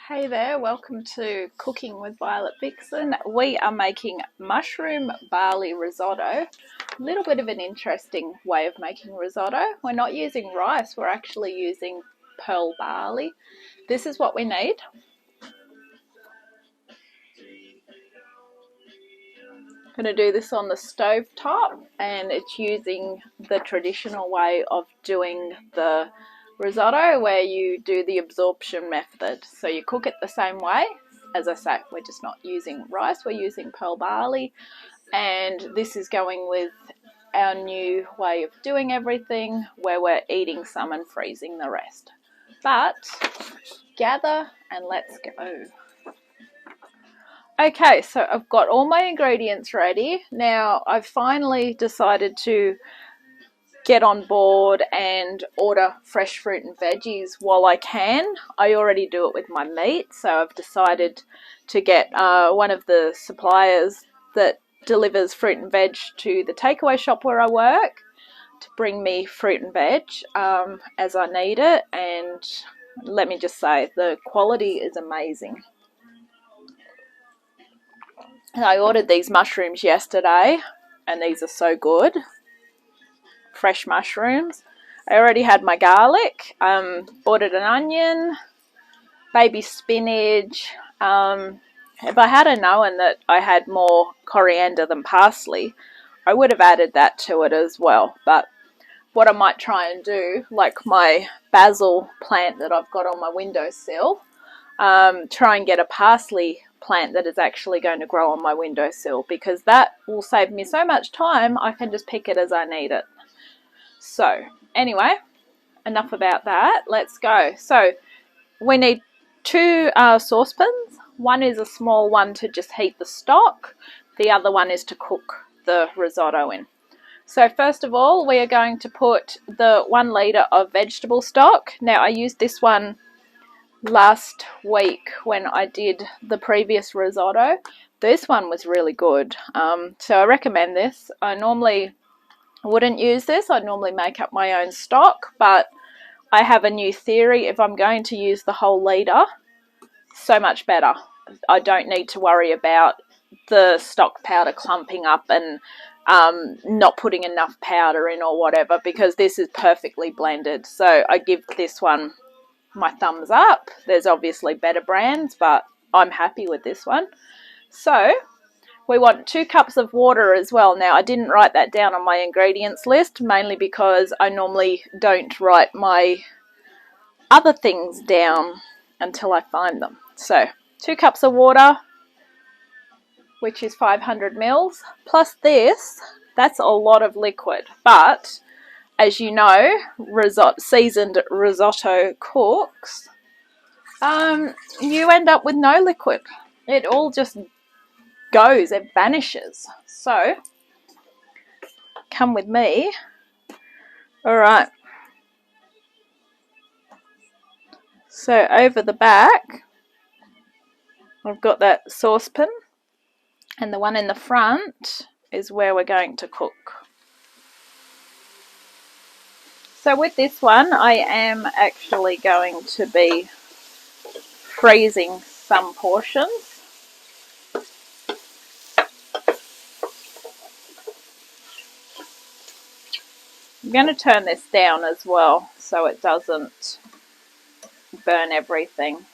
Hey there, welcome to Cooking with Violet Vixen. We are making mushroom barley risotto. A little bit of an interesting way of making risotto. We're not using rice, we're actually using pearl barley. This is what we need. I'm going to do this on the stove top, and it's using the traditional way of doing the risotto where you do the absorption method. So you cook it the same way. As I say, we're just not using rice, we're using pearl barley, and this is going with our new way of doing everything where we're eating some and freezing the rest. But gather and let's go. Okay, so I've got all my ingredients ready. Now I've finally decided to get on board and order fresh fruit and veggies while I can. I already do it with my meat, so I've decided to get one of the suppliers that delivers fruit and veg to the takeaway shop where I work to bring me fruit and veg as I need it. And let me just say, the quality is amazing. I ordered these mushrooms yesterday, and these are so good. Fresh mushrooms. I already had my garlic. Ordered an onion, baby spinach. If I had known that I had more coriander than parsley, I would have added that to it as well. But what I might try and do, like my basil plant that I've got on my windowsill, try and get a parsley plant that is actually going to grow on my windowsill, because that will save me so much time. I can just pick it as I need it. So anyway, enough about that. Let's go. So we need two saucepans. One is a small one to just heat the stock. The other one is to cook the risotto in. So first of all, we are going to put the 1 litre of vegetable stock. Now I used this one last week when I did the previous risotto. This one was really good. So I recommend this. I normally wouldn't use this. I'd normally make up my own stock, but I have a new theory. If I'm going to use the whole litre, so much better. I don't need to worry about the stock powder clumping up and not putting enough powder in or whatever, because this is perfectly blended. So I give this one my thumbs up. There's obviously better brands, but I'm happy with this one. So we want 2 cups of water as well. Now I didn't write that down on my ingredients list, mainly because I normally don't write my other things down until I find them. So 2 cups of water, which is 500 mils, plus this. That's a lot of liquid, but as you know, seasoned risotto cooks, you end up with no liquid. It all just goes, it vanishes. So come with me. All right. So over the back, I've got that saucepan, and the one in the front is where we're going to cook. So with this one, I am actually going to be freezing some portions. I'm going to turn this down as well so it doesn't burn everything.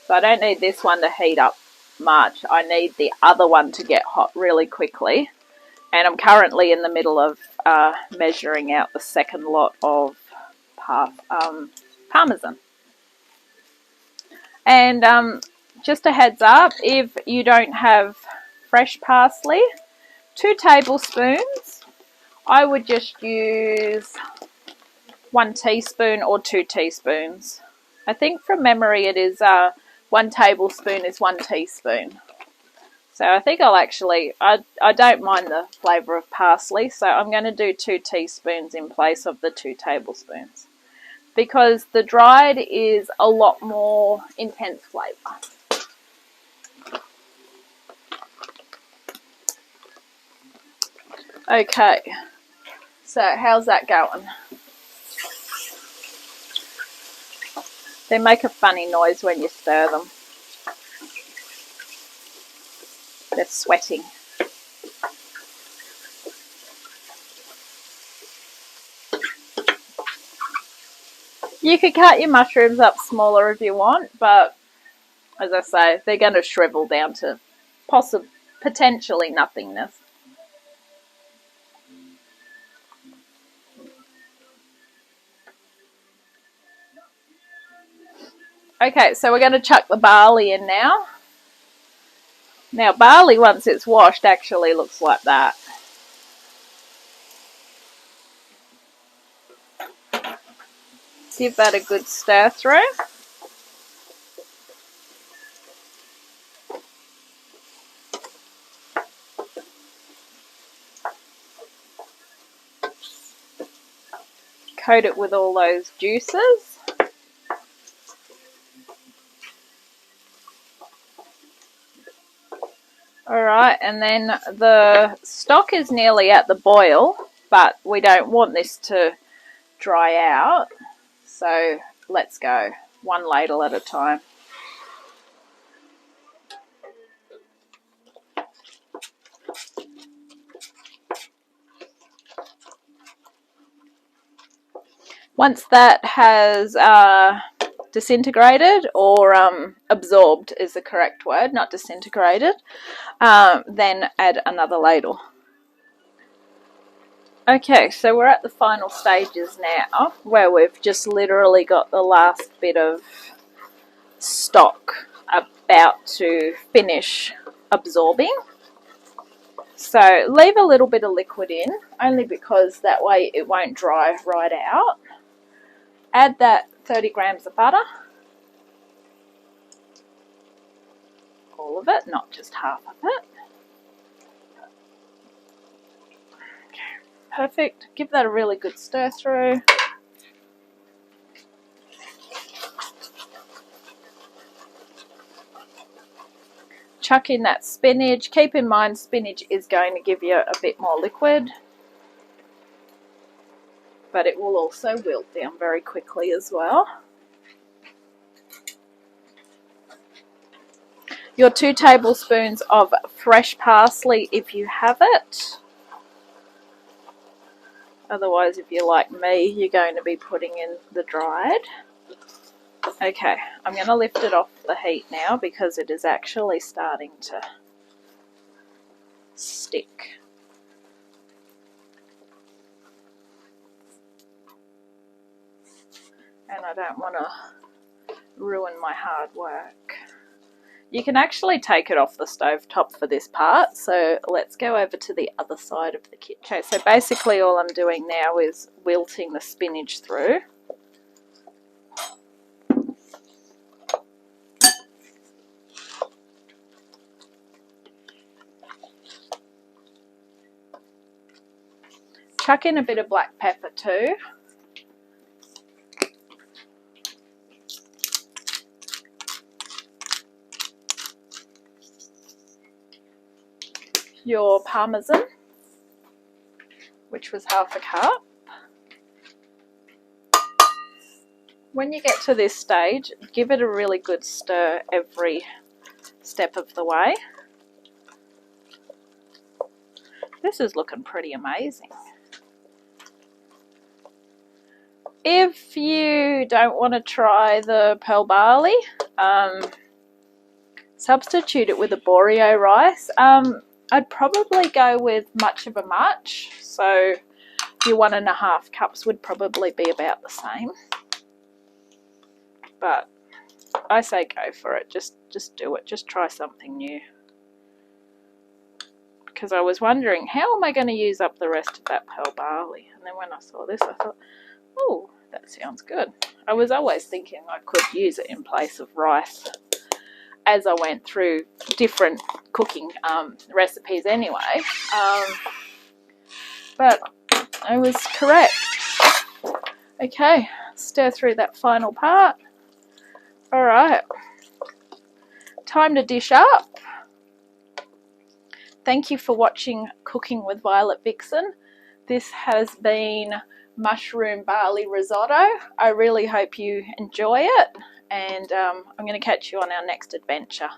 So I don't need this one to heat up much. I need the other one to get hot really quickly. And I'm currently in the middle of measuring out the second lot of parmesan. And just a heads up, if you don't have fresh parsley, 2 tablespoons. I would just use 1 teaspoon or 2 teaspoons. I think from memory it is 1 tablespoon is 1 teaspoon. So I think I'll actually, I don't mind the flavour of parsley, so I'm going to do 2 teaspoons in place of the 2 tablespoons. Because the dried is a lot more intense flavour. Okay, so how's that going? They make a funny noise when you stir them. They're sweating. You could cut your mushrooms up smaller if you want, but as I say, they're going to shrivel down to potentially nothingness. Okay, so we're going to chuck the barley in now. Now, barley, once it's washed, actually looks like that. Give that a good stir through. Coat it with all those juices. Alright, and then the stock is nearly at the boil, but we don't want this to dry out. So let's go, one ladle at a time. Once that has disintegrated, or absorbed is the correct word, not disintegrated, then add another ladle. Okay, so we're at the final stages now, where we've just literally got the last bit of stock about to finish absorbing. So leave a little bit of liquid in, only because that way it won't dry right out. Add that 30 grams of butter. All of it, not just half of it. Okay, perfect. Give that a really good stir through. Chuck in that spinach. Keep in mind, spinach is going to give you a bit more liquid, but it will also wilt down very quickly as well. Your 2 tablespoons of fresh parsley if you have it. Otherwise, if you're like me, you're going to be putting in the dried. Okay, I'm going to lift it off the heat now because it is actually starting to stick. And I don't want to ruin my hard work. You can actually take it off the stove top for this part, so let's go over to the other side of the kitchen. Okay, so basically all I'm doing now is wilting the spinach through. Chuck in a bit of black pepper too. Your parmesan, which was half a cup. When you get to this stage, give it a really good stir every step of the way. This is looking pretty amazing. If you don't want to try the pearl barley, substitute it with a Boreo rice. I'd probably go with much of a much, so your 1.5 cups would probably be about the same. But I say go for it, just do it, just try something new. Because I was wondering, how am I going to use up the rest of that pearl barley? And then when I saw this, I thought, oh, that sounds good. I was always thinking I could use it in place of rice as I went through different cooking recipes anyway. But I was correct. Okay, stir through that final part. All right, time to dish up. Thank you for watching Cooking with Violet Vixen. This has been mushroom barley risotto. I really hope you enjoy it, and I'm going to catch you on our next adventure.